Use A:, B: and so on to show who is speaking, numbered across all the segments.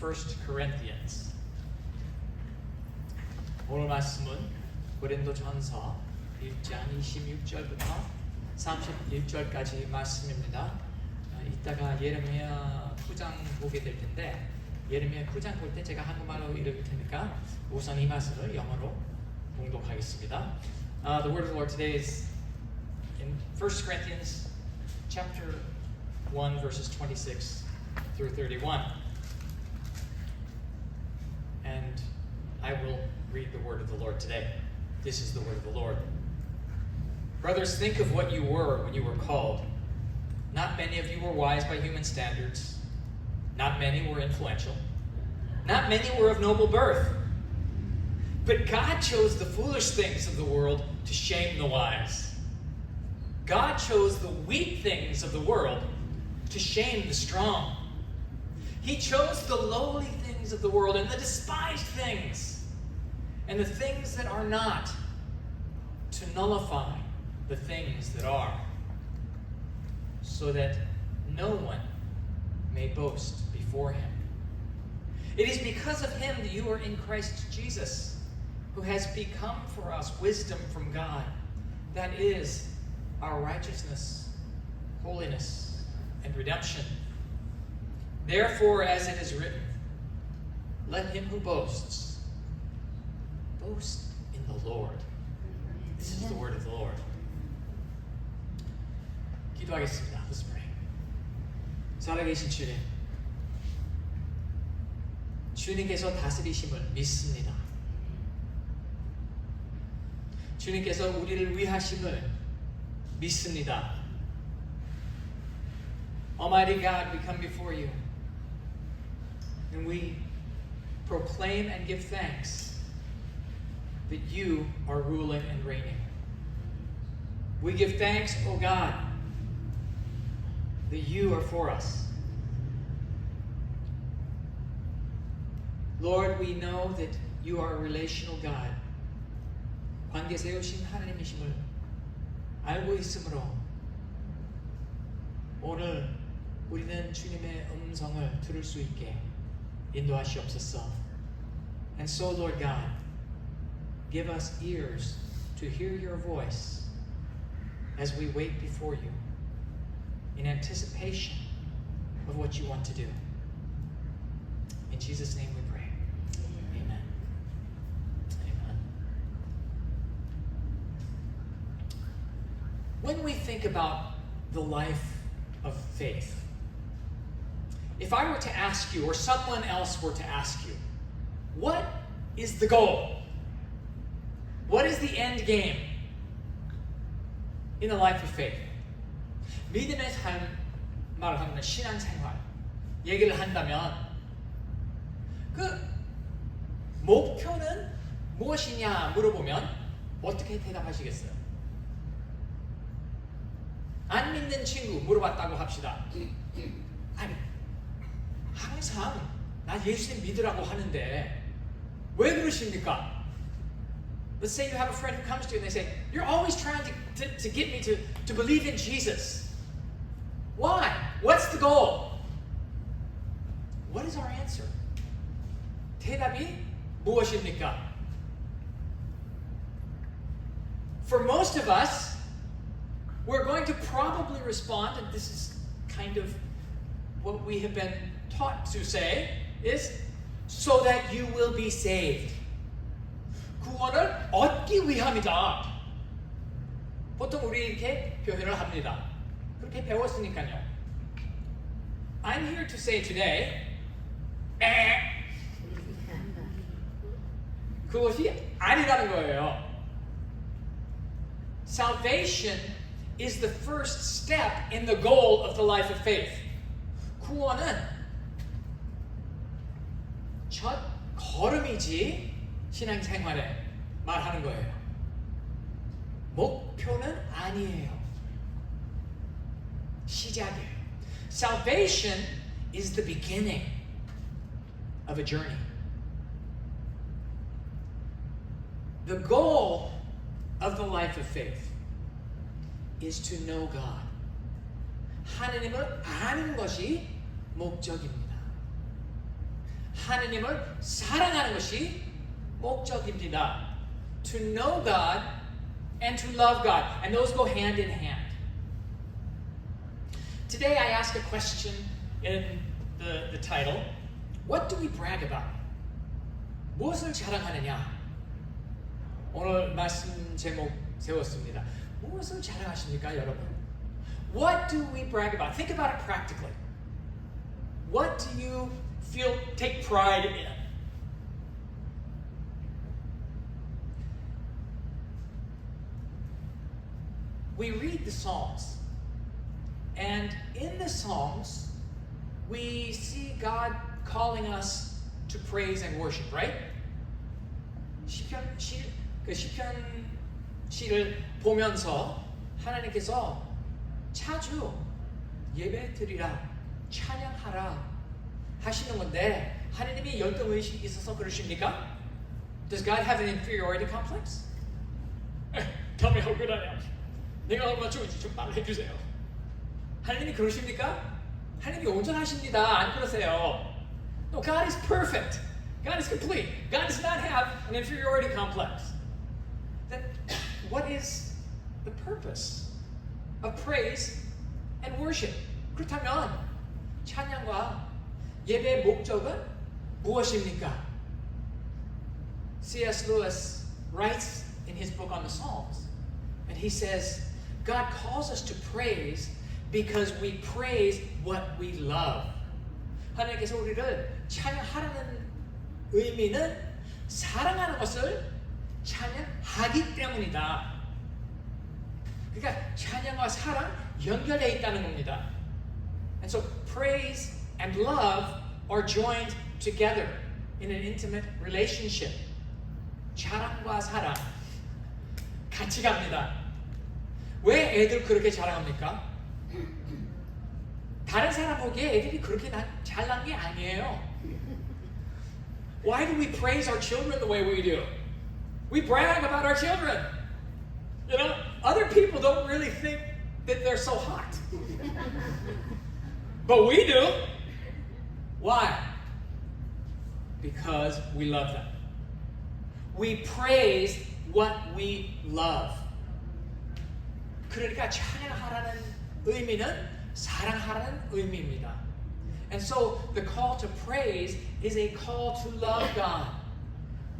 A: 1 Corinthians. 오늘 말씀은 고린도전서 1장 26절부터 31절까지 말씀입니다. 이따가 예레미야 9장 보게 될 텐데 예레미야 9장 볼 때 제가 한국말로 읽을 테니까 우선 이 말씀을 영어로 봉독하겠습니다. The word of the Lord today is in 1 Corinthians chapter 1 verses 26 through 31. And I will read the word of the Lord today. This is the word of the Lord. Brothers, think of what you were when you were called. Not many of you were wise by human standards. Not many were influential. Not many were of noble birth. But God chose the foolish things of the world to shame the wise. God chose the weak things of the world to shame the strong. He chose the lowly things of the world and the despised things and the things that are not to nullify the things that are, so that no one may boast before him. It is because of him that you are in Christ Jesus, who has become for us wisdom from God, that is our righteousness, holiness, and redemption. Therefore, as it is written, let him who boasts boast in the Lord. This is the word of the Lord. 기도하겠습니다. Let's pray. 살아계신 주님, 주님께서 다스리심을 믿습니다. 주님께서 우리를 위하심을 믿습니다. Almighty God, we come before you and we proclaim and give thanks that you are ruling and reigning. We give thanks, O God, that you are for us. Lord, we know that you are a relational God. 관계 세우신 하나님이심을 알고 있으므로 오늘 우리는 주님의 음성을 들을 수 있게 인도하시옵소서. And so, Lord God, give us ears to hear your voice as we wait before you in anticipation of what you want to do. In Jesus' name we pray. Amen. Amen. When we think about the life of faith, if I were to ask you, or someone else were to ask you, what is the goal? What is the end game in the life of faith? 믿음의 삶, 말을 하면 신앙생활 얘기를 한다면 그 목표는 무엇이냐 물어보면 어떻게 대답하시겠어요? 안 믿는 친구 물어봤다고 합시다. 아니, 항상 나 예수님 믿으라고 하는데 왜 그러십니까? Let's say you have a friend who comes to you and they say, you're always trying to get me to believe in Jesus. Why? What's the goal? What is our answer? 대답이 무엇입니까? For most of us, we're going to probably respond, and this is kind of what we have been taught to say, is so that you will be saved. 구원을 얻기 위함이다. 보통 우리 이렇게 표현을 합니다. 그렇게 배웠으니까요. I'm here to say today, 그것이 아니라는 거예요. Salvation is the first step in the goal of the life of faith. 구원은 첫 걸음이지 신앙생활에 말하는 거예요. 목표는 아니에요. 시작이에요. Salvation is the beginning of a journey. The goal of the life of faith is to know God. 하나님을 아는 것이 목적입니다. 하느님을 사랑하는 것이 목적입니다. To know God and to love God. And those go hand in hand. Today I ask a question in the title. What do we brag about? 무엇을 자랑하느냐? 오늘 말씀 제목 세웠습니다. 무엇을 자랑하십니까, 여러분? What do we brag about? Think about it practically. What do you take pride in? We read the Psalms, and in the Psalms, we see God calling us to praise and worship, right? 시를 보면서 하나님께서 자주 예배 드리라, 찬양하라 하시는 건데 하나님이 열등의식이 있어서 그러십니까? Does God have an inferiority complex? Tell me how good I am. 내가 얼마나 좋은지 좀 말해주세요. 하나님이 그러십니까? 하나님이 온전하십니다. 안 그러세요. No, God is perfect. God is complete. God does not have an inferiority complex. Then what is the purpose of praise and worship? 그렇다면 찬양과 예배의 목적은 무엇입니까? C.S. Lewis writes in his book on the Psalms, and he says, God calls us to praise because we praise what we love. 하나님께서 우리를 찬양하라는 의미는 사랑하는 것을 찬양하기 때문이다. 그러니까 찬양과 사랑 연결되어 있다는 겁니다. And so praise and love are joined together in an intimate relationship. 자랑과 사랑 같이 갑니다. 왜 애들 그렇게 자랑합니까? 다른 사람 보기에 애들이 그렇게 잘난 게 아니에요. Why do we praise our children the way we do? We brag about our children. You know, other people don't really think that they're so hot. But we do. Why? Because we love them. We praise what we love. 그러니까 찬양하라는 의미는 사랑하라는 의미입니다. And so the call to praise is a call to love God.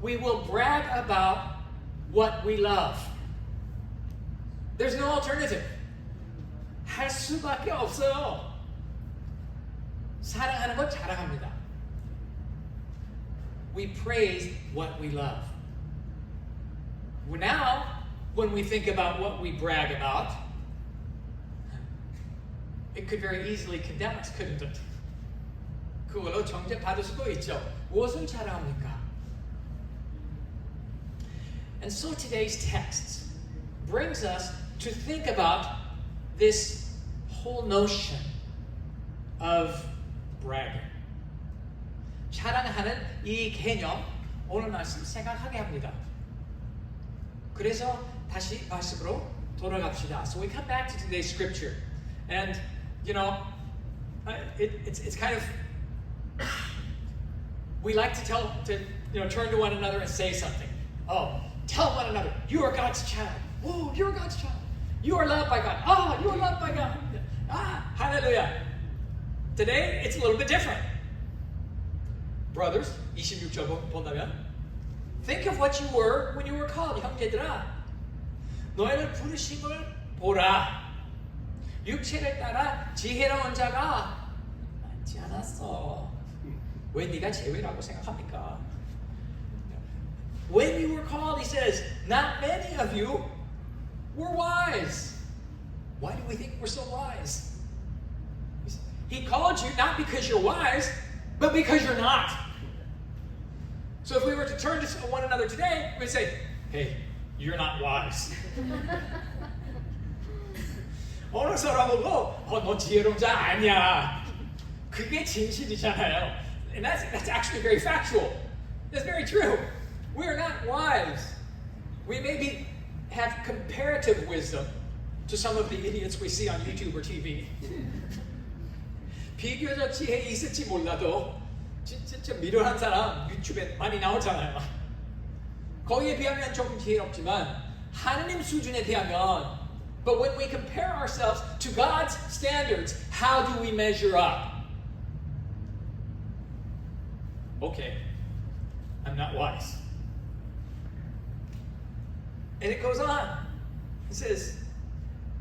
A: We will brag about what we love. There's no alternative. 할 수밖에 없어요. 사랑하는 건 자랑합니다. We praise what we love. Now, when we think about what we brag about, it could very easily condemn us, couldn't it? 그걸로 정죄받을 수도 있죠. 무엇을 자랑합니까? And so today's text brings us to think about this whole notion of bragging. 자랑하는 이 개념 오늘 말씀 생각하게 합니다. 그래서 다시 말씀으로 돌아갑시다. So we come back to today's scripture, and you know, it's kind of we like to turn to one another and say something. Oh, tell one another, you are God's child. Oh, you're God's child. You are loved by God. Oh, you are loved by God. Ah, hallelujah. Today, it's a little bit different. Brothers, 26절 본다면, think of what you were when you were called. 형제들아, 너희를 부르심을 보라. 육체를 따라 지혜로운 자가 많지 않았어. 왜 네가 제외라고 생각합니까? When you were called, he says, not many of you were wise. Why do we think we're so wise? He called you not because you're wise, but because you're not. So if we were to turn to one another today, we'd say, hey, you're not wise. 어느 사람하고 너 지혜로운 자 아니야. 그게 진실이잖아요. And that's actually very factual. That's very true. We are not wise. We maybe have comparative wisdom to some of the idiots we see on YouTube or TV. 비교적 지혜 있을지 몰라도 진짜 미련한 사람 유튜브에 많이 나오잖아요. 거기에 비하면 조금 지혜롭지만 하느님 수준에 비하면 but when we compare ourselves to God's standards, how do we measure up? Okay, I'm not wise. And it goes on. It says,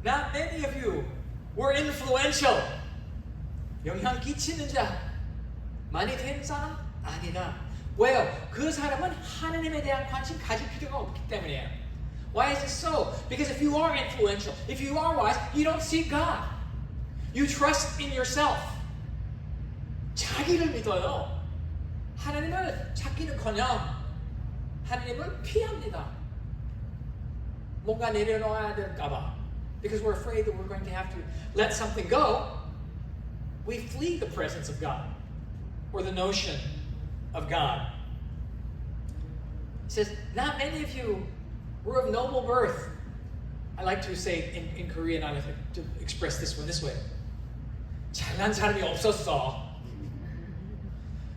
A: not many of you were influential. 영향 끼치는 자 많이 된 사람 아니다. 왜요? 그 사람은 하느님에 대한 관심 가질 필요가 없기 때문이에요. Why is this so? Because if you are influential, if you are wise, you don't seek God. You trust in yourself. 자기를 믿어요. 하나님을 찾기는커녕 하나님을 피합니다. 뭔가 내려놓아야 될까봐. Because we're afraid that we're going to have to let something go. We flee the presence of God or the notion of God. It says, not many of you were of noble birth. I like to say in Korean, I like to express this one this way. 잘난 사람이 없었어.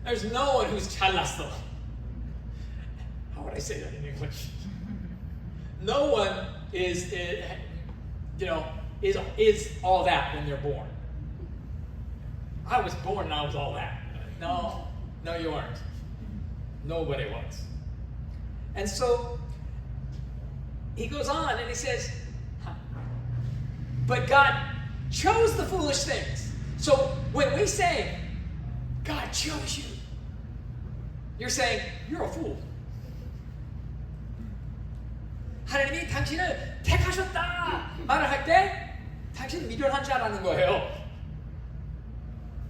A: There's no one who's 잘났어. How would I say that in English? No one is all that when they're born. I was born and I was all that. No, you weren't. Nobody was. And so he goes on and he says, but God chose the foolish things. So when we say, God chose you, you're saying, you're a fool. 하나님이 당신을 택하셨다 말을 할 때 당신은 미련한 자라는 거예요.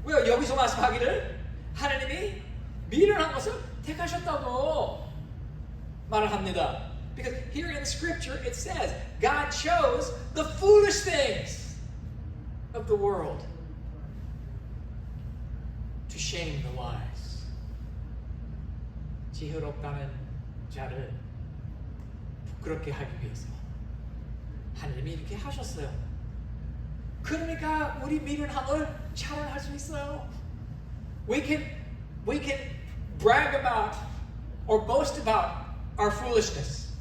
A: 왜요? 여기서 말씀하기를 하나님이 미련한 것을 택하셨다고 말을 합니다. Because here in the scripture it says God chose the foolish things of the world to shame the wise. 지혜롭다는 자를 부끄럽게 하기 위해서 하나님이 이렇게 하셨어요. 그러니까 우리 미련함을 자랑할 수 있어요. We can brag about or boast about our foolishness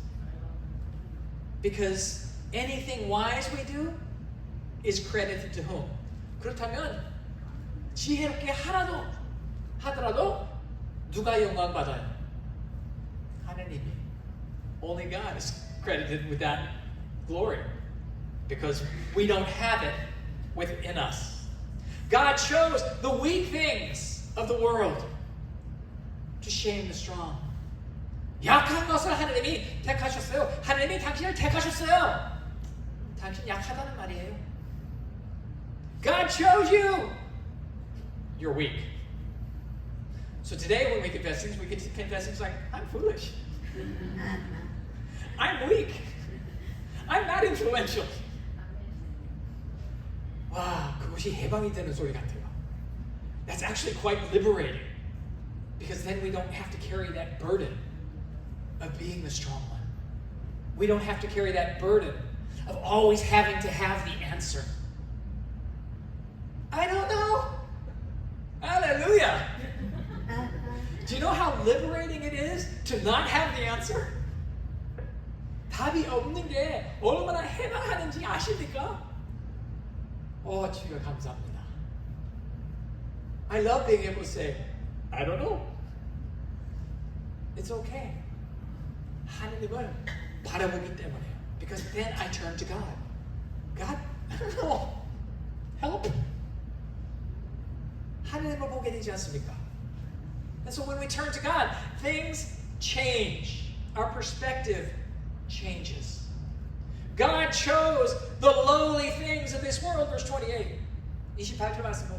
A: because anything wise we do is credited to whom? 그렇다면 지혜롭게 하더라도 누가 영광 받아요? 하나님이. Only God is credited with that glory because we don't have it within us. God chose the weak things of the world to shame the strong. 약한 것을 하나님이 택하셨어요. 하나님이 당신을 택하셨어요. 당신 약하다는 말이에요. God chose you. You're weak. So today when we confess things, we can confess things like, I'm foolish. I'm weak. I'm not influential. 와, 그것이 해방이 되는 소리 같아요. That's actually quite liberating. Because then we don't have to carry that burden of being the strong one. We don't have to carry that burden of always having to have the answer. I don't know. Hallelujah. Do you know how liberating it is to not have the answer? 답이 없는 게 얼마나 해방하는지 아십니까? 주여 감사합니다. I love being able to say, I don't know. It's okay. 하나님을 바라보기 때문에요. Because then I turn to God. God, I don't know. Help. 하나님을 보게 되지 않습니까? And so when we turn to God, things change. Our perspective changes. God chose the lowly things of this world. Verse 28. 28절 말씀은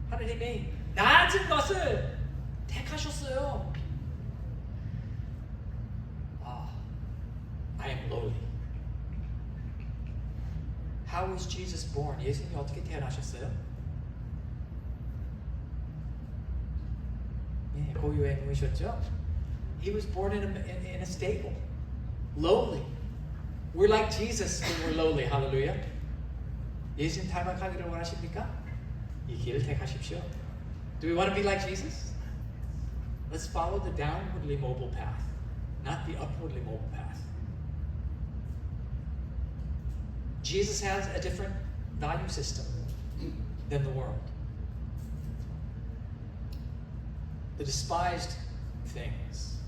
A: 하나님이 낮은 것을 택하셨어요. I am lowly. How was Jesus born? 예수님이 어떻게 태어나셨어요? 고유의 누이셨죠? He was born in a stable. Lowly. We're like Jesus when we're lowly. Hallelujah. 예수님 닮아가기를 원하십니까? 이 길을 택하십시오. Do we want to be like Jesus? Let's follow the downwardly mobile path, not the upwardly mobile path. Jesus has a different value system than the world. The despised things.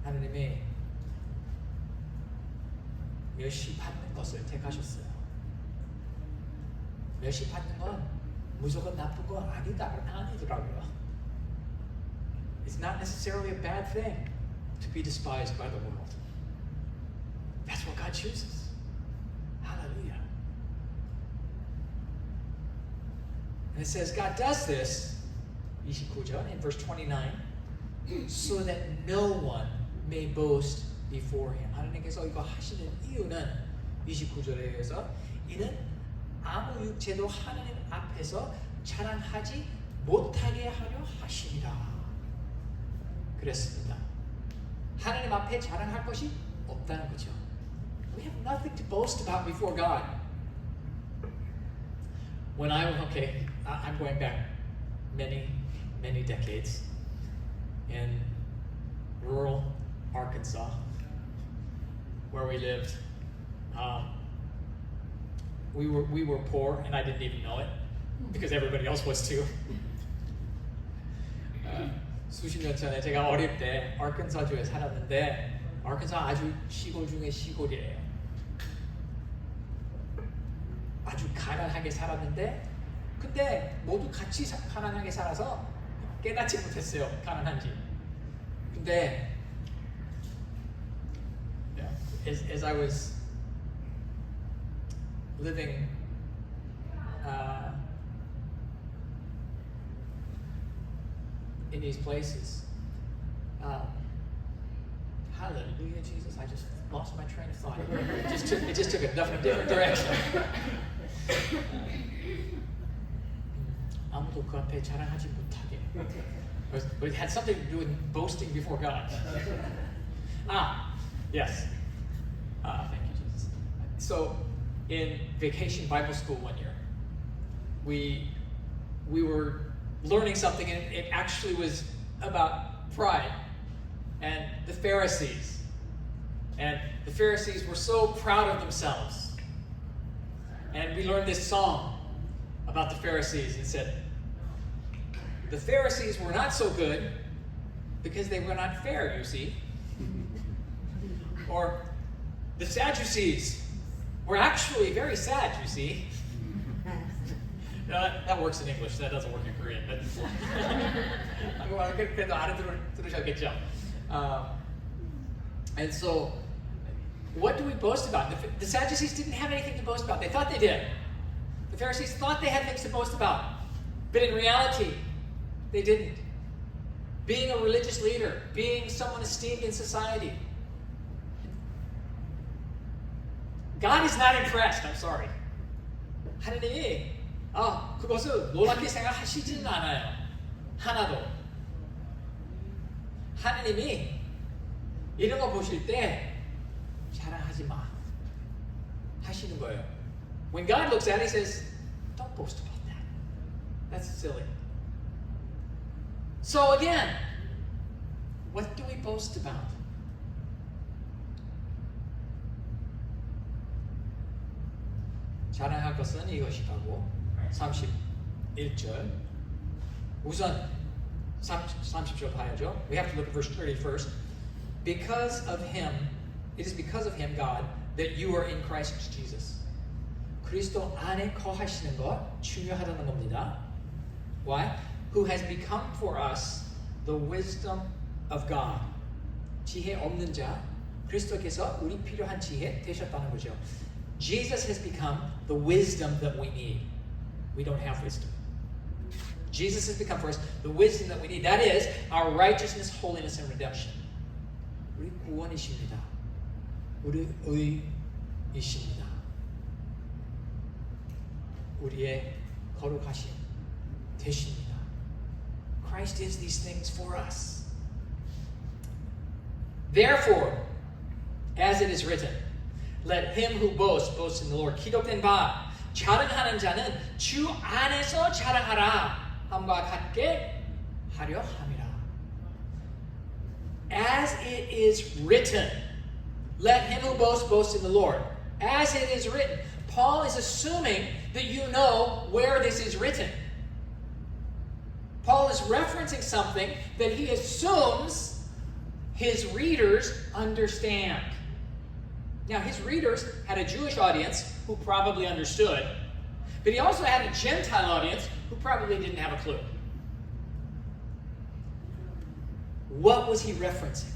A: 하나님이 멸시받는 것을 택하셨어요. 멸시받는 건 무조건 나쁜 건 아니더라고요. It's not necessarily a bad thing to be despised by the world. That's what God chooses. Hallelujah. And it says God does this, 29절, in verse 29, so that no one may boast before him. 하나님께서 이거 하시는 이유는 29절에 의해서 이는 아무 육체도 하나님 앞에서 자랑하지 못하게 하려 하심이라. 그랬습니다. 하나님 앞에 자랑할 것이 없다는 거죠. We have nothing to boast about before God. When I'm going back many decades in rural Arkansas, where we lived. We were poor, and I didn't even know it because everybody else was too. 수십 년 전에 제가 어릴 때 아르칸사주에 살았는데, 아르칸사 아주 시골 중에 시골이에요. 아주 가난하게 살았는데, 근데 모두 같이 가난하게 살아서 깨닫지 못했어요, 가난한지. 근데 as I was living in these places, hallelujah, Jesus, I just lost my train of thought. It just took a different direction. 아무도 그 앞에 자랑하지 못하게. But it had something to do with boasting before God. Yes. Thank you, Jesus. So, in vacation Bible school one year, we were learning something, and it actually was about pride and the Pharisees. And the Pharisees were so proud of themselves. And we learned this song about the Pharisees. It said, the Pharisees were not so good because they were not fair, you see. Or the Sadducees were actually very sad, you see. That works in English. That doesn't work in Korean. But 그래도 알아들으셨겠죠. And so, what do we boast about? The Sadducees didn't have anything to boast about. They thought they did. The Pharisees thought they had things to boast about. But in reality, they didn't. Being a religious leader, being someone esteemed in society. God is not impressed. I'm sorry. 하나님이 그것을 놀랍게 생각하시지는 않아요. 하나도. 하나님이 이런 거 보실 때 자랑하지 마 하시는 거예요. When God looks at it, He says, don't boast about that. That's silly. So again, what do we boast about? 자랑할 것은 이것이라고 31절. 우선 30절 봐야죠. We have to look at verse 30 first. Because of Him, it is because of Him, God, that you are in Christ Jesus. 그리스도 안에 거하시는 것 중요하다는 겁니다. Why? Who has become for us the wisdom of God. 지혜 없는 자, 그리스도께서 우리 필요한 지혜 되셨다는 거죠. Jesus has become the wisdom that we need. We don't have wisdom. Jesus has become for us the wisdom that we need. That is our righteousness, holiness, and redemption. 우리 구원이십니다. 우리 의이십니다. 우리의 거룩하심 되십니다. Christ is these things for us. Therefore, as it is written, let him who boasts boast in the Lord. 기록된 바 자랑하는 자는 주 안에서 자랑하라 함과 같게 하려 함이라. As it is written, let him who boasts boast in the Lord. As it is written. Paul is assuming that you know where this is written. Paul is referencing something that he assumes his readers understand. Now, his readers had a Jewish audience who probably understood, but he also had a Gentile audience who probably didn't have a clue. What was he referencing?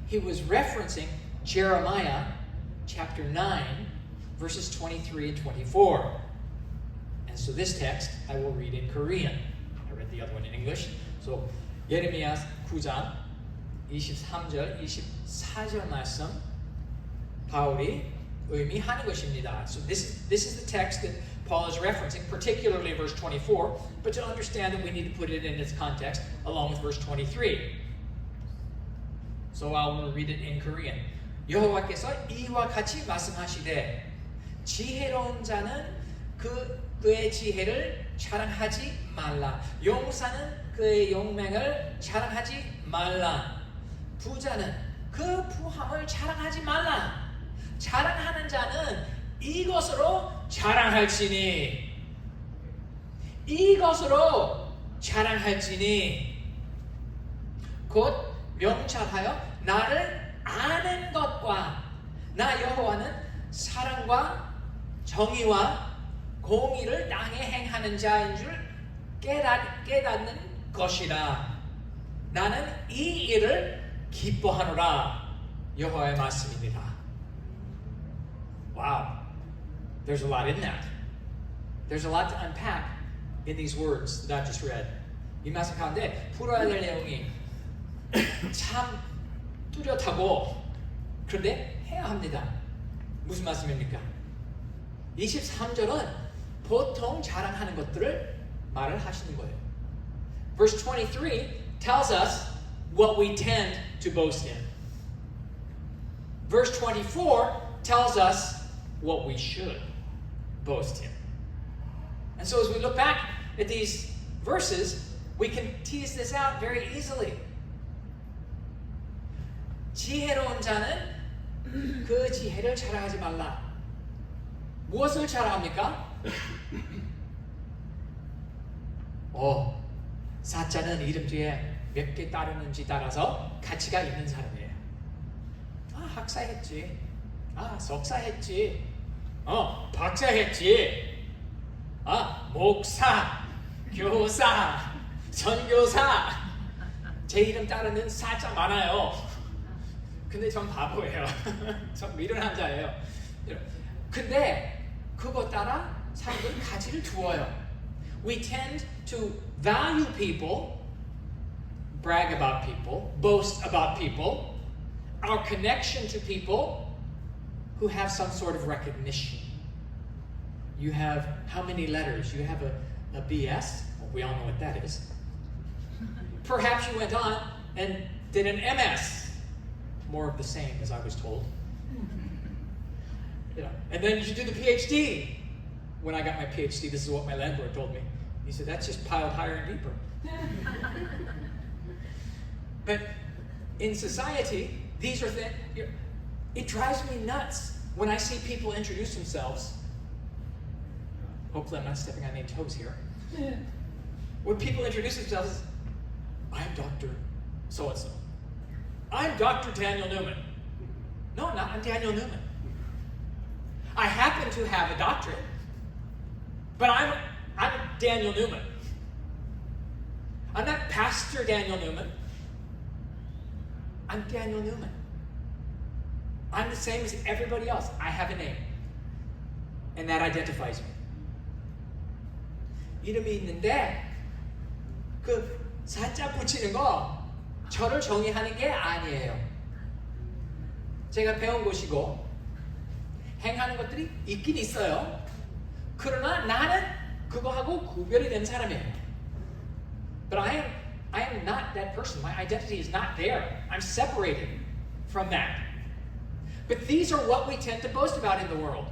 A: He was referencing Jeremiah chapter 9, verses 23 and 24. And so this text I will read in Korean. I read the other one in English. So 예레미야 9장 23절, 24절 말씀 바울이 의미하는 것입니다. So this is the text that Paul is referencing, particularly verse 24, but to understand that we need to put it in its context along with verse 23. So I will read it in Korean. 여호와께서 이와 같이 말씀하시되 지혜로운 자는 그의 지혜를 자랑하지 말라. 용사는 그의 용맹을 자랑하지 말라. 부자는 그 부함을 자랑하지 말라. 자랑하는 자는 이것으로 자랑할지니. 이것으로 자랑할지니. 곧 명찰하여 나를 아는 것과 나 여호와는 사랑과 정의와 공의를 땅에 행하는 자인 줄 깨닫는 것이라. 나는 이 일을 기뻐하노라. 여호와의 말씀입니다. Wow. There's a lot in that. There's a lot to unpack in these words that I just read. 이 말씀 가운데 풀어야 될 내용이 참 뚜렷하고 그런데 해야 합니다. 무슨 말씀입니까? 23절은 보통 자랑하는 것들을 말을 하시는 거예요. Verse 23 tells us what we tend to boast in. Verse 24 tells us what we should boast in. And so as we look back at these verses, we can tease this out very easily. 지혜로운 자는 그 지혜를 자랑하지 말라. 무엇을 자랑합니까? 사자는 이름 뒤에 몇 개 따르는지 따라서 가치가 있는 사람이에요. 학사했지. 석사했지. 박사했지. 목사, 교사, 선교사. 제 이름 따르는 사자 많아요. 근데 전 바보예요. 전 미련한 자예요. 근데 그거 따라 사람들은 가치를 두어요. We tend to value people, brag about people, boast about people, our connection to people who have some sort of recognition. You have how many letters? You have a BS? Well, we all know what that is. Perhaps you went on and did an MS. More of the same, as I was told. And then you do the PhD. When I got my PhD, this is what my landlord told me. He said, that's just piled higher and deeper. But in society, these are things. It drives me nuts when I see people introduce themselves. Hopefully I'm not stepping on any toes here. When people introduce themselves, I'm Dr. So-and-so. I'm Dr. Daniel Newman. No, I'm not. I'm Daniel Newman. I happen to have a doctorate, but I'm Daniel Newman. I'm not Pastor Daniel Newman. I'm Daniel Newman. I'm the same as everybody else. I have a name, and that identifies me. 이름이 있는데 그 사자 붙이는 거 저를 정의하는 게 아니에요. 제가 배운 것이고 행하는 것들이 있긴 있어요. 그러나 나는 그거하고 구별이 된 사람이에요. But I am not that person. My identity is not there. I'm separated from that. But these are what we tend to boast about in the world.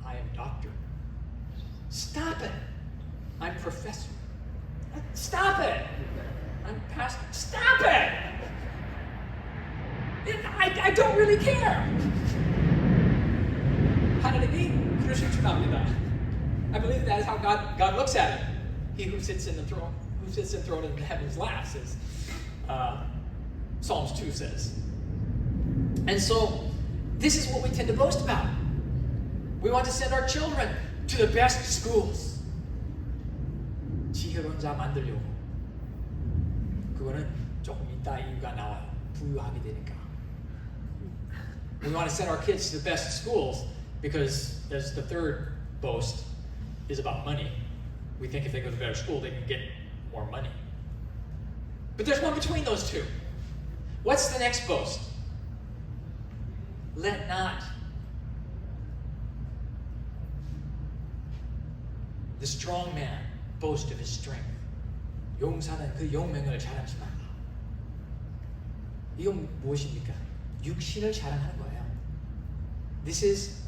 A: I am doctor. Stop it. I'm professor. Stop it! I'm pastor. Stop it! I don't really care. 하나님이 그러실 줄 압니다. I believe that is how God looks at it. He who sits in the throne in the heavens laughs, as Psalms 2 says. And so, this is what we tend to boast about. We want to send our children to the best schools. 지혜로운 자 만들려고. 그거는 조금 이따 이유가 나와요. 부유하게 되니까. We want to send our kids to the best schools because there's the third boast is about money. We think if they go to a better school, they can get more money. But there's one between those two. What's the next boast? Let not the strong man boast of his strength. 용사는 그 용맹을 자랑하지 말라. 이건 무엇입니까? 육신을 자랑하는 거예요. This is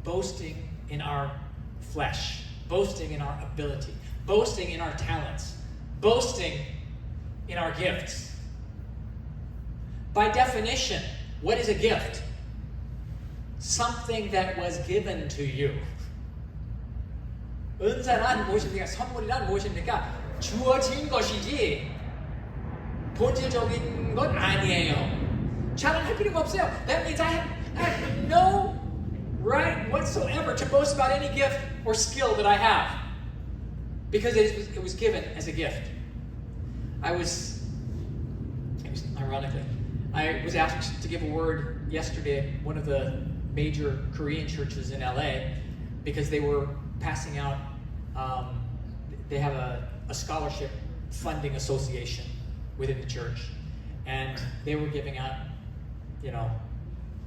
A: boasting in our flesh, boasting in our ability, boasting in our talents, boasting in our gifts. By definition, what is a gift? Something that was given to you. 은사란 무엇입니까? 선물이란 무엇입니까? 주어진 것이지 본질적인 건 아니에요. 자랑할 필요가 없어요. That means I have no right whatsoever to boast about any gift or skill that I have, because it was given as a gift. Ironically, I was asked to give a word yesterday at one of the major Korean churches in LA because they were passing out. They have a scholarship funding association within the church, and they were giving out,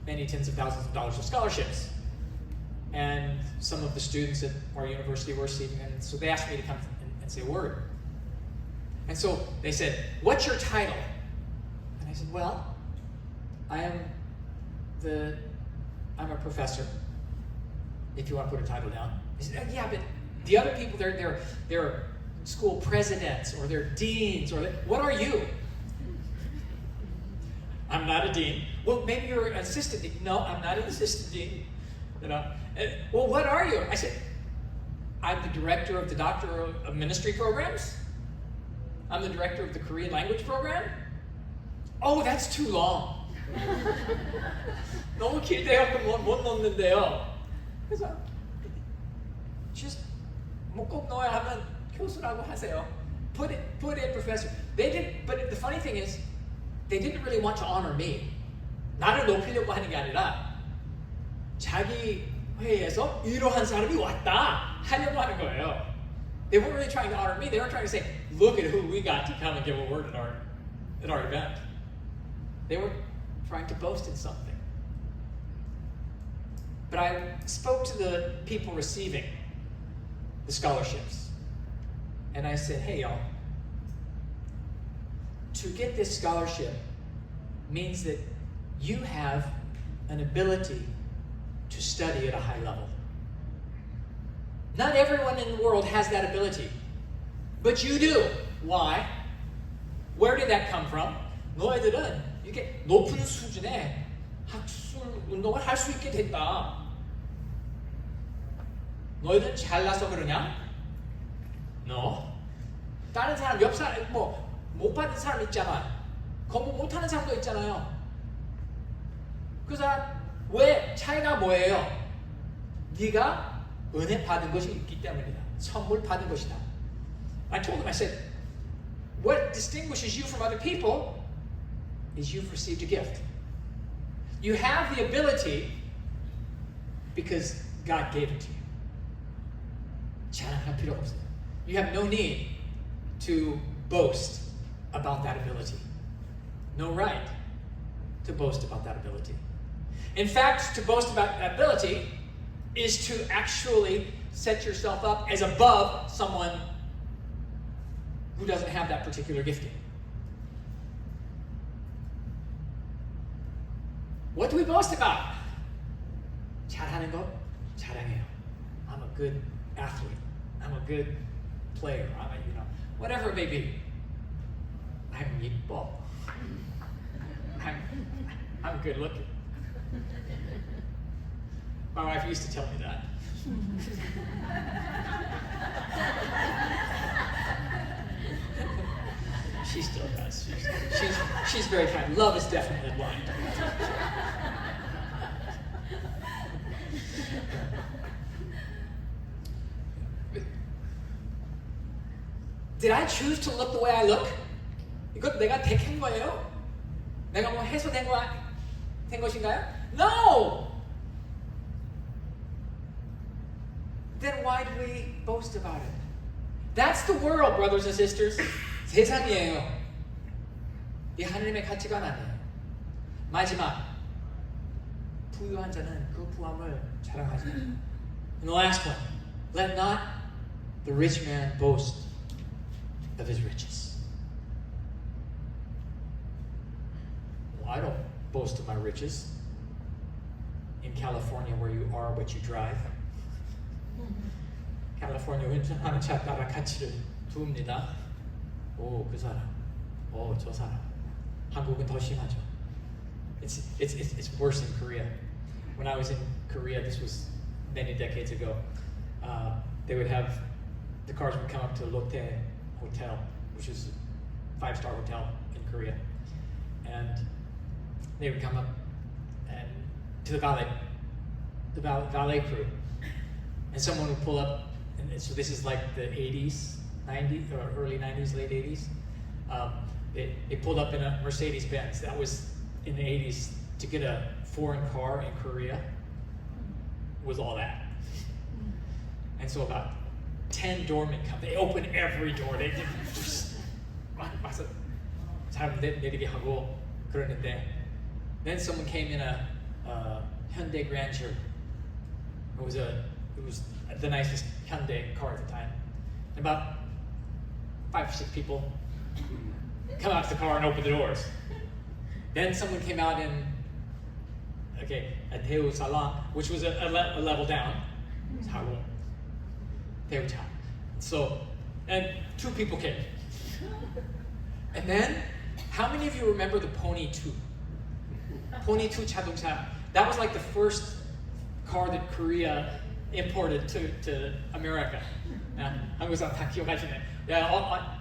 A: many tens of thousands of dollars of scholarships. And some of the students at our university were receiving them, and so they asked me to come and say a word. And so they said, "What's your title?" And I said, "Well, I'm a professor, if you want to put a title down." He said, "Yeah, but the other people, they're school presidents, or they're deans, or what are you?" "I'm not a dean." "Well, maybe you're an assistant dean." "No, I'm not an assistant dean." "Well, what are you?" I said, "I'm the director of the Doctor of Ministry programs. I'm the director of the Korean language program." "Oh, that's too long." 너무 길대요. 못 넣는데요. 그래서 just 꼭 넣어야 하면 교수라고 하세요. Put in professor. They did, but the funny thing is, they didn't really want to honor me. 나를 높이려고 하는 게 아니라 자기 회의에서 이러한 사람이 왔다 하려고 하는 거예요. They weren't really trying to honor me. They were trying to say, "Look at who we got to come and give a word at our event." They were trying to boast in something. But I spoke to the people receiving the scholarships, and I said, "Hey, y'all, to get this scholarship means that you have an ability to study at a high level. Not everyone in the world has that ability, but you do. Why? Where did that come from? 너희들은 이렇게 높은 수준의 학술 운동을 할 수 있게 됐다. 너희들은 잘나서 그러냐? No. 다른 사람, 옆 사람, 못 받은 사람 있잖아. 공부 못하는 사람도 있잖아요. 그 사람 왜 차이가 뭐예요? 네가 은혜 받은 것이 있기 때문이다. 선물 받은 것이다. I told him, I said, what distinguishes you from other people is you've received a gift. You have the ability because God gave it to you. 자랑할 필요가 없어요. You have no need to boast about that ability. No right to boast about that ability. In fact, to boast about that ability is to actually set yourself up as above someone who doesn't have that particular gifting. What do we boast about? 잘하는 거 자랑해요. I'm a good athlete. I'm a good player. whatever it may be. I'm 이뻐. I'm good looking. My wife used to tell me that. She still does. She's very kind. Love is definitely blind. Did I choose to look the way I look? 이것 내가 택한 거예요? 내가 뭐 해소된 것인가요? No! Then why do we boast about it? That's the world, brothers and sisters. 세상이에요. 이 하나님의 가치관 아니에요. 마지막, 부유한 자는 그 부함을 자랑하지. And the last one, let not the rich man boast of his riches. Well, I don't boast of my riches. In California, where you are what you drive. 캘리포니아 운전하는 차 따라 가치를 두옵니다. 오, 그 사람. 오, 저 사람. 한국은 더 심하죠. It's worse in Korea. When I was in Korea, this was many decades ago, they would have, the cars would come up to Lotte Hotel, which is a 5-star hotel in Korea. And they would come up and to the valet crew. And someone would pull up, and so this is like the 80s, 90s, or early 90s, late 80s. They pulled up in a Mercedes-Benz. That was in the 80s. To get a foreign car in Korea was all that. And so about 10 doormen come. They open every door. They just 와서 사람 내리게 하고 그러는데. Then someone came in a Hyundai Grandeur. It was the nicest Hyundai car at the time. And about 5 or 6 people come out to the car and open the doors. Then someone came out in a Daewoo Salon, which was a level down. Daewoo. So, and 2 people came. And then, how many of you remember the Pony 2? Pony 2 자동차. That was like the first car that Korea imported to America. 한국 사람 다 기억하시네. Yeah,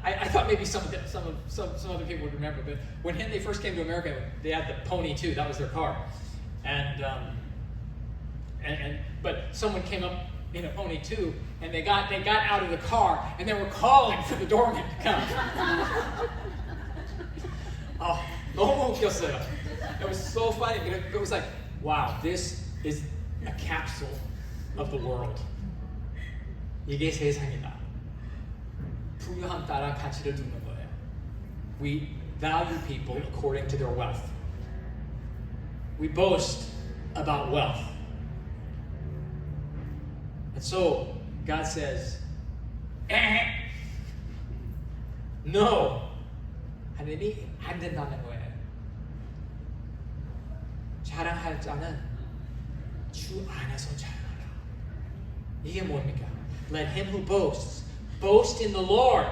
A: I thought maybe some other people would remember, but when they first came to America, they had the Pony 2. That was their car, but someone came up in a Pony 2, and they got out of the car, and they were calling for the doorman to come. 너무 웃겼어요. It was so funny. It was like, wow, this is a capsule of the world. 이게 세상이다. 부유함 따라 가치를 두는 거예요. We value people according to their wealth. We boast about wealth. And so God says, no. 하나님이 안 된다는 거예요. 자랑할 자는 주 안에서 자랑하라. 이게 뭡니까? Let him who boasts boast in the Lord.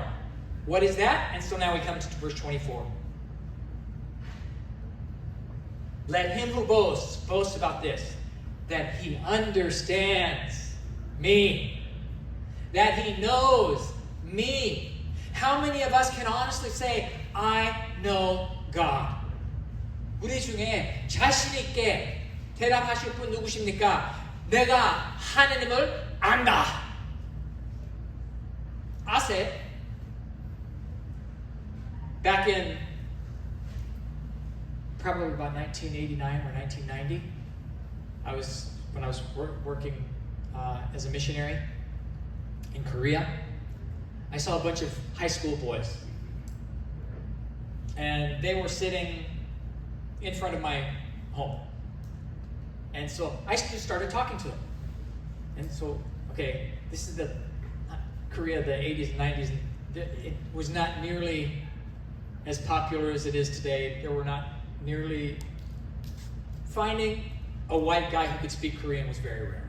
A: What is that? And so now we come to verse 24. Let him who boasts boast about this, that he understands me, that he knows me. How many of us can honestly say, I know God? 우리 중에 자신 있게 대답하실 분 누구십니까? 내가 하나님을 안다. I said, back in probably about 1989 or 1990, when I was working as a missionary in Korea, I saw a bunch of high school boys, and they were sitting in front of my home, and so I just started talking to them. And so, this is the Korea, the 80s and 90s. It was not nearly as popular as it is today. There were not nearly, finding a white guy who could speak Korean was very rare.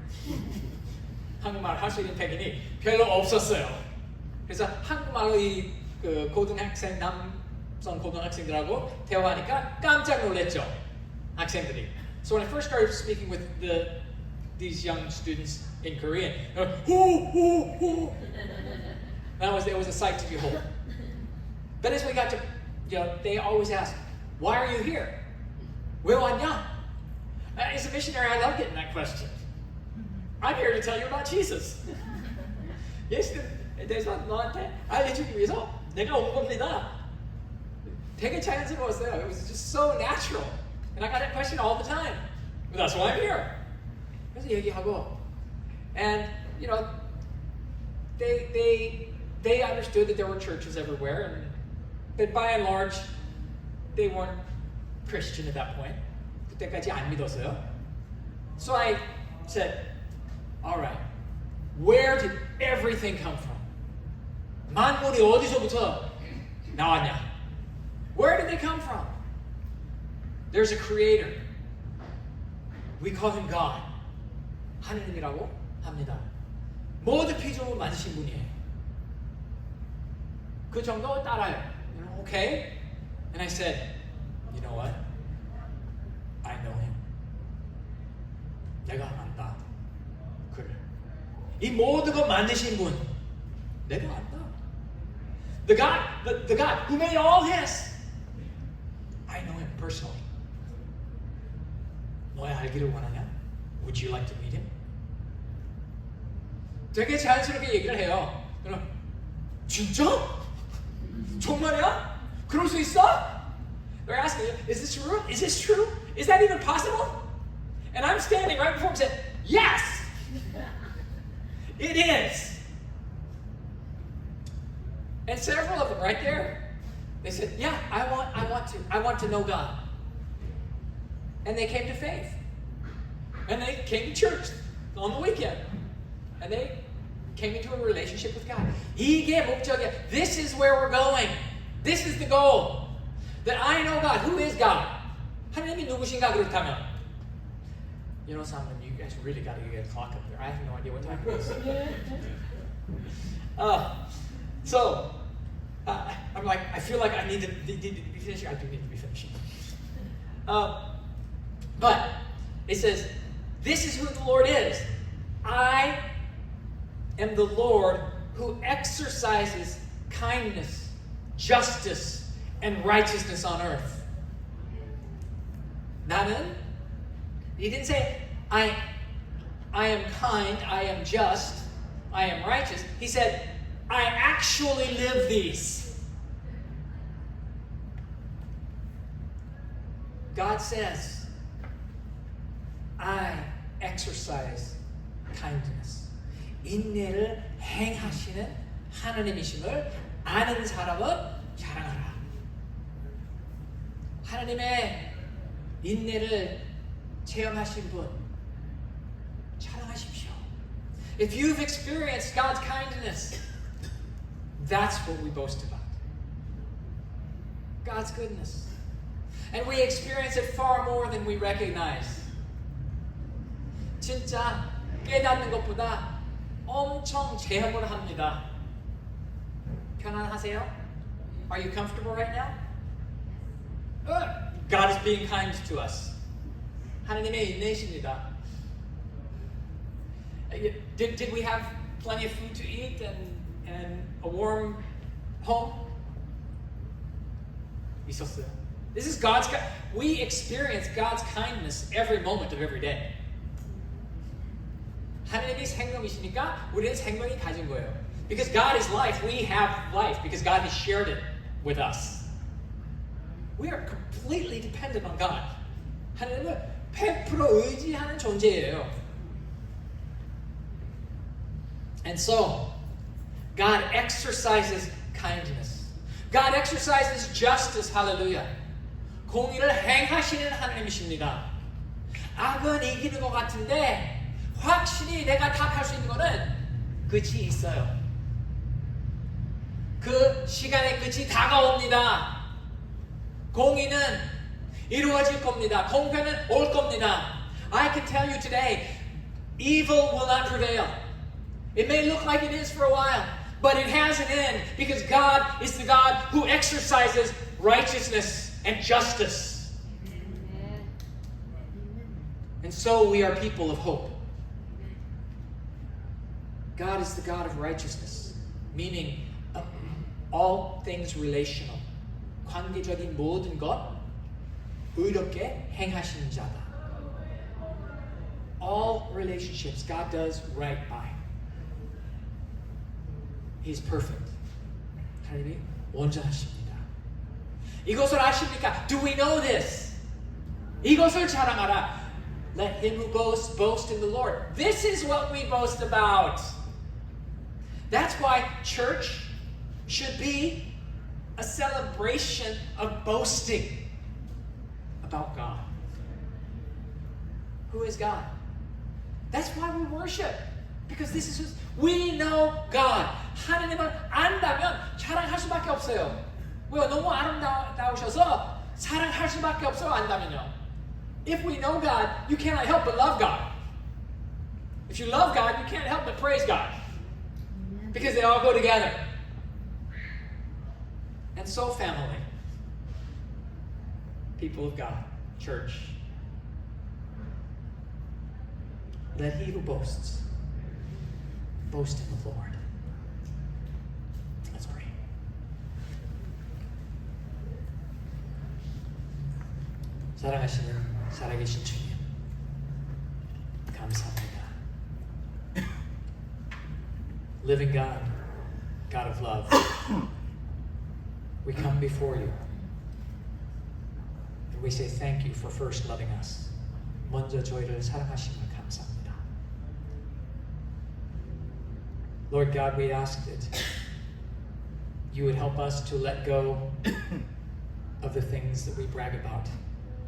A: 한국말 할 수 있는 백인이 별로 없었어요. 그래서 한국말로 이 그 고등학생 남성 고등학생들하고 대화하니까 깜짝 놀랐죠. 학생들이. So when I first started speaking with these young students in Korean, it was a sight to behold. But as we got to, they always ask, "Why are you here? 왜 왔냐?" As a missionary, I love getting that question. I'm here to tell you about Jesus. 예수에 대해서 너한테 알려주기 위해서 내가 온 겁니다. 되게 자연스러웠어요. It was just so natural. And I got that question all the time. But that's why I'm here. 그래서 얘기하고, and they understood that there were churches everywhere, but by and large, they weren't Christian at that point. 그때까지 안 믿었어요. So I said, all right, where did everything come from? 만물이 어디서부터 나왔냐? Where did they come from? There's a creator. We call him God. 하느님이라고 합니다. 모든 피조물 만드신 분이에요. 그 정도 따라요. Okay? And I said, you know what? I know him. 내가 안다. 그래. 이 모든 거 만드신 분, 내가 안다. The God who made all this, I know him personally. 너야 알기를 원하냐? Would you like to meet him? 되게 자연스럽게 얘기를 해요. 그럼 진짜? 정말이야? 그럴 수 있어? They're asking, is this true? Is this true? Is that even possible? And I'm standing right before him and said, yes! It is. And several of them right there, they said, yeah, I want to know God. And they came to faith. And they came to church on the weekend. And they came into a relationship with God. 이게 목적이야. This is where we're going. This is the goal. That I know God. Who is God? 하나님이 누구신가 그렇다면. You know something, you guys really got to get a clock up there. I have no idea what time it is. I'm like, I feel like I need to be finishing. I do need to be finishing. But it says, this is who the Lord is. I am the Lord who exercises kindness, justice, and righteousness on earth. 나는, he didn't say, I am kind, I am just, I am righteous. He said, I actually live these. God says, I exercise kindness. 인내를 행하시는 하나님이심을 아는 사람은 자랑하라. 하나님의 인내를 체험하신 분 자랑하십시오. If you've experienced God's kindness, that's what we boast about. God's goodness. And we experience it far more than we recognize. 진짜 깨닫는 것보다 엄청 체험을 합니다. 편안하세요? Are you comfortable right now? God is being kind to us. 하나님의 인내이십니다. Did we have plenty of food to eat and a warm home? 있었어요. This is God's. We experience God's kindness every moment of every day. 하나님이 생명이시니까 우리는 생명이 가진 거예요. Because God is life, we have life because God has shared it with us. We are completely dependent on God. 하나님을 100% 의지하는 존재예요. And so, God exercises kindness. God exercises justice. Hallelujah. 공의를 행하시는 하나님이십니다. 악은 이기는 것 같은데 확실히 내가 답할 수 있는 거는 끝이 있어요. 그 시간의 끝이 다가옵니다. 공의는 이루어질 겁니다. 공평은 올 겁니다. I can tell you today, evil will not prevail. It may look like it is for a while, but it has an end because God is the God who exercises righteousness and justice. And so we are people of hope. God is the God of righteousness, meaning all things relational. 관계적인 모든 것 의롭게 행하시는 자다. All relationships God does right by. He's perfect. 하나님이 온전하십니다. 이것을 아십니까? Do we know this? 이것을 자랑하라. Let him who boasts boast in the Lord. This is what we boast about. That's why church should be a celebration of boasting about God. Who is God? That's why we worship. Because this is we know God. 하나님을 안다면 사랑할 수밖에 없어요. 왜요? 너무 아름다우셔서 사랑할 수밖에 없어요. 안다면요. If we know God, you cannot help but love God. If you love God, you can't help but praise God. Because they all go together. And so, family, people of God, church, let he who boasts boast in the Lord. Let's pray. 사랑하시는 살아계신 주님, 감사합니다. Living God, God of love, we come before you and we say thank you for first loving us. 먼저 저희를 사랑하심을 감사합니다. Lord God, we ask that you would help us to let go of the things that we brag about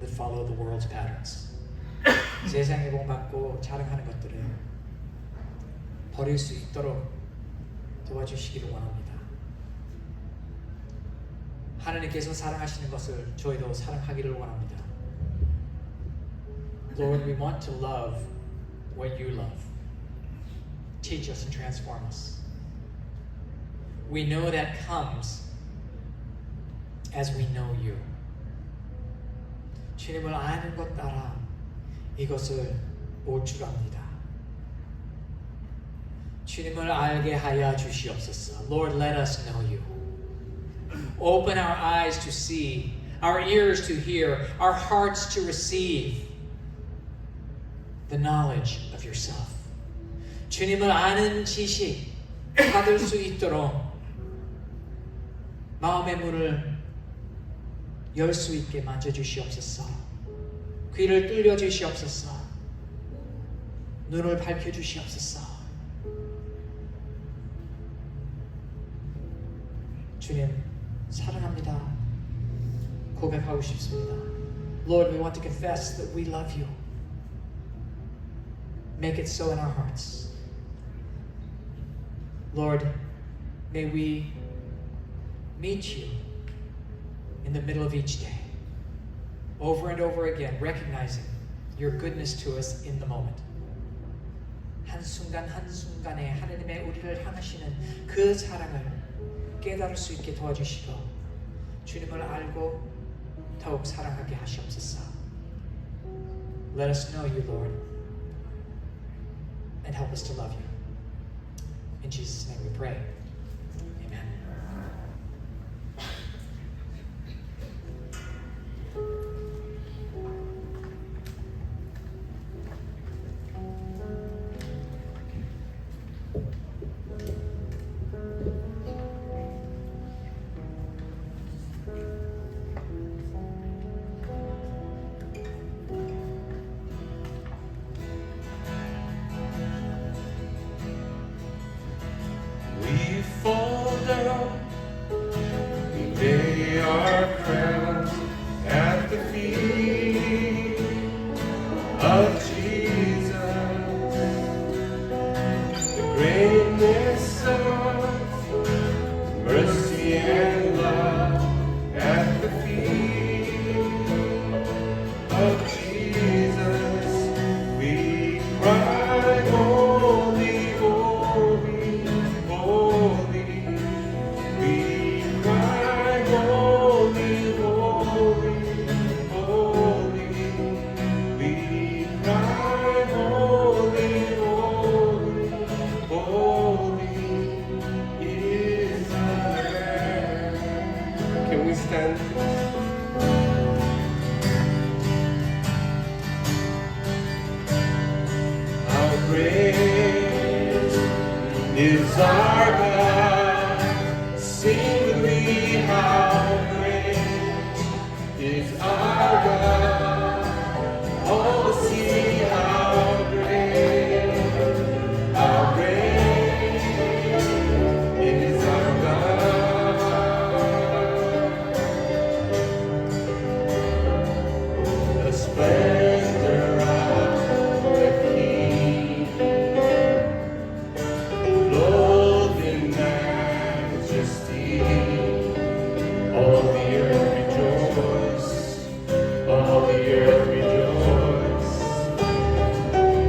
A: that follow the world's patterns. 세상에 복받고 자랑하는 것들을 버릴 수 있도록 도와주시기를 원합니다. 하나님께서 사랑하시는 것을 저희도 사랑하기를 원합니다. Lord, we want to love what you love. Teach us and transform us. We know that comes as we know you. 주님을 아는 것 따라 이것을 올 줄 압니다. 주님을 알게 하여 주시옵소서. Lord, let us know you. Open our eyes to see, our ears to hear, our hearts to receive the knowledge of yourself. 주님을 아는 지식 받을 수 있도록 마음의 문을 열 수 있게 만져 주시옵소서. 귀를 뚫려 주시옵소서. 눈을 밝혀 주시옵소서. 주님 사랑합니다. 고백하고 싶습니다. Lord, we want to confess that we love you. Make it so in our hearts. Lord, may we meet you in the middle of each day, over and over again, recognizing your goodness to us in the moment. 한순간 한순간에 하나님의 우리를 향하시는 그 사랑을 깨달을 수 있게 도와주시고 주님을 알고 더욱 사랑하게 하시옵소서. Let us know you, Lord, and help us to love you. In Jesus' name we pray. Amen.
B: We fall down, we lay our crowns at the feet of Jesus. The greatness of mercy and love at the feet of Jesus. We cry, holy, holy, holy. we stand? How great is our God? Sing with me, how great is our God? Oh, see how great is our God. The splendor of the King, clothed in majesty, all the earth rejoice, all the earth rejoice.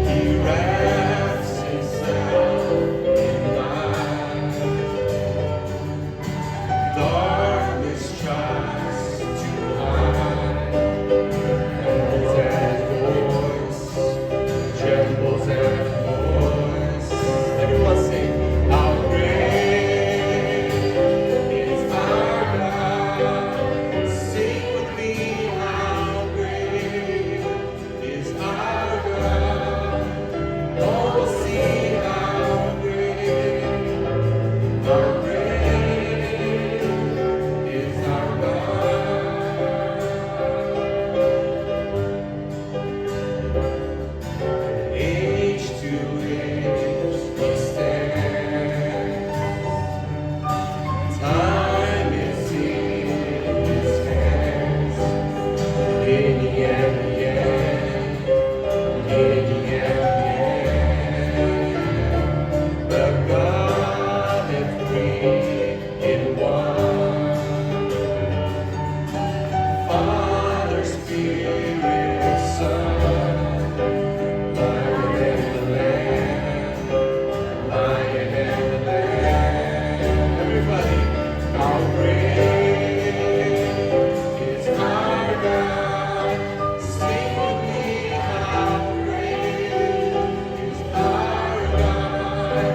B: He wraps himself in light, darkness tries to hide, trembles at his voice, trembles at his voice. Everyone sing, how great is our God? Sing with me, how great is our God? Oh, see how great is our God. Age to age we stand. Time is in his hands. Beginning and the end. Beginning and the end. The God and three in one. Father, Spirit, Son. Lion and the Lamb, Lion and the Lamb. Everybody, how great is our God? Sing with me, how great is our God?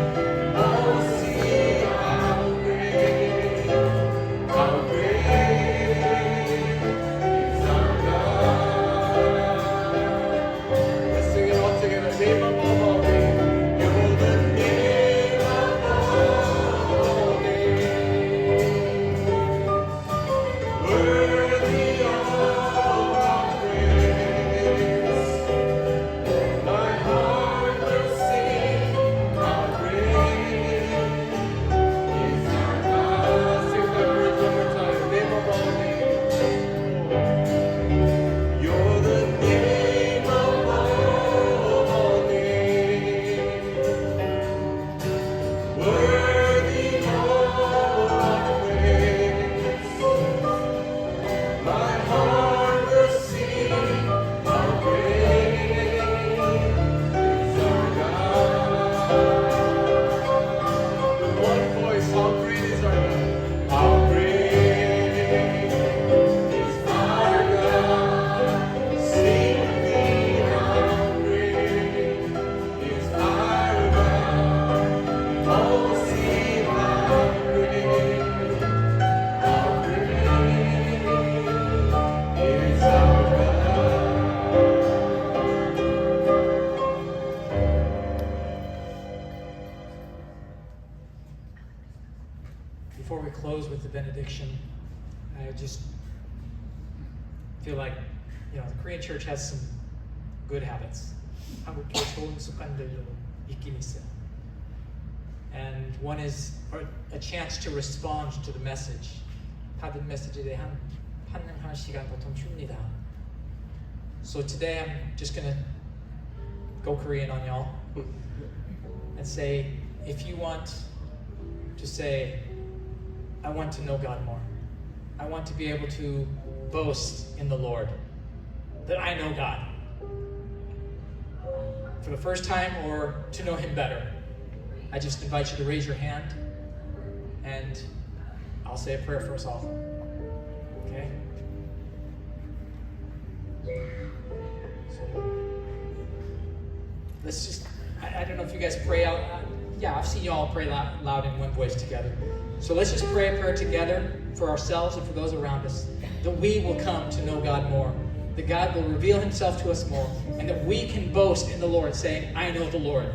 B: Oh, see how great is our God. Let's sing it all together. Name above all names. You're the name above all names. Worthy of our praise. My heart will sing how great is our God. Sing that verse one more time. Name above all names. You're the name above all names, worthy of our praise. My heart will sing how great is our God. With one voice, how great is our God? How great is our God? Sing with me, how great is our God? Oh, see how great is our
A: Before we close with the benediction, I just feel like, the Korean church has some good habits. 한국교회 좋은 습관들도 있긴 있어요. And one is a chance to respond to the message. 받은 메시지에 대한 반응하는 시간 보통 줍니다. So today I'm just gonna go Korean on y'all and say, if you want to say, I want to know God more. I want to be able to boast in the Lord that I know God for the first time or to know Him better. I just invite you to raise your hand and I'll say a prayer for us all. Okay? So let's just, I don't know if you guys pray out. Yeah, I've seen you all pray loud in one voice together. So let's just pray a prayer together for ourselves and for those around us, that we will come to know God more, that God will reveal himself to us more, and that we can boast in the Lord, saying, I know the Lord,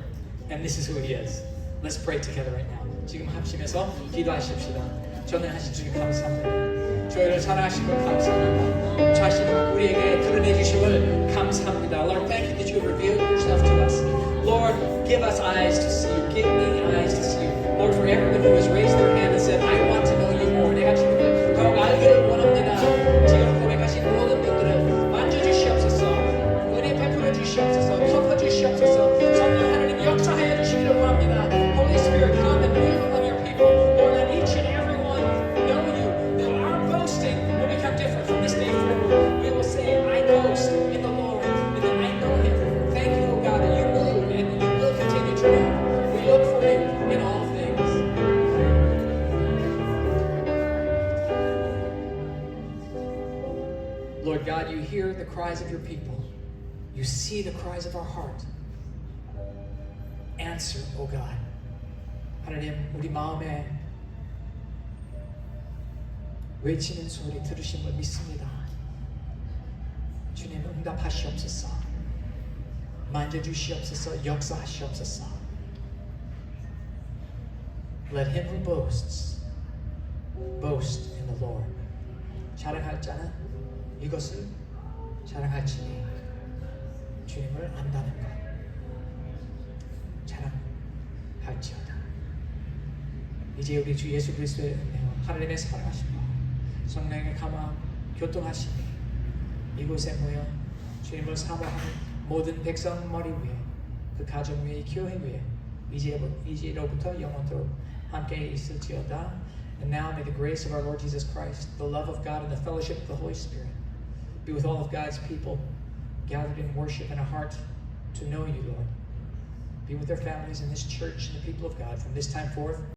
A: and this is who he is. Let's pray together right now. 지금 합심해서 기도하십시다. 전능하신 주님 감사합니다. 저희를 사랑하신 걸 감사합니다. 자신을 우리에게 드러내 주심을 감사합니다. Lord, thank you that you have revealed yourself to us. Lord, give us eyes to see you. Give me eyes to see you. Lord, for everyone who has raised their hand and said, I want to know you more. 내가 주님을 더욱 알기를 원합니다. 지금 고백하신 모든 분들을 만져주시옵소서. 은혜 베풀어 주시옵소서. 덮어 주시옵소서. 성령 하나님 역사하여 주시기를 원합니다. Holy Spirit, come and move among your people. Lord, let each and every one know you. That our boasting will become different from this day forward. We will say, I boast in the Lord, and that I know him. Thank you, O God, that you move and you will continue to move. We look for you in all things. Lord God, you hear the cries of your people. You see the cries of our heart. Answer, O God. 하나님, 우리 마음에 외치는 소리 들으신 걸 믿습니다. 주님, 응답하시옵소서. 만져주시옵소서. 역사하시옵소서. Let him who boasts boast in the Lord. 자랑할 자는 이것을 자랑할지니 주님을 안다는 것. 자랑할지어다. 이제 우리 주 예수 그리스도의 은혜와 하나님의 사랑하심과 성령의 감화 교통하심이 이곳에 모여 주님을 사모하는 모든 백성 머리 위에, 그 가정 위에, 이 교회 위에 이제로부터 영원토록 함께 있을지어다. And now may the grace of our Lord Jesus Christ, the love of God, and the fellowship of the Holy Spirit be with all of God's people gathered in worship and a heart to know you, Lord. Be with their families in this church and the people of God from this time forth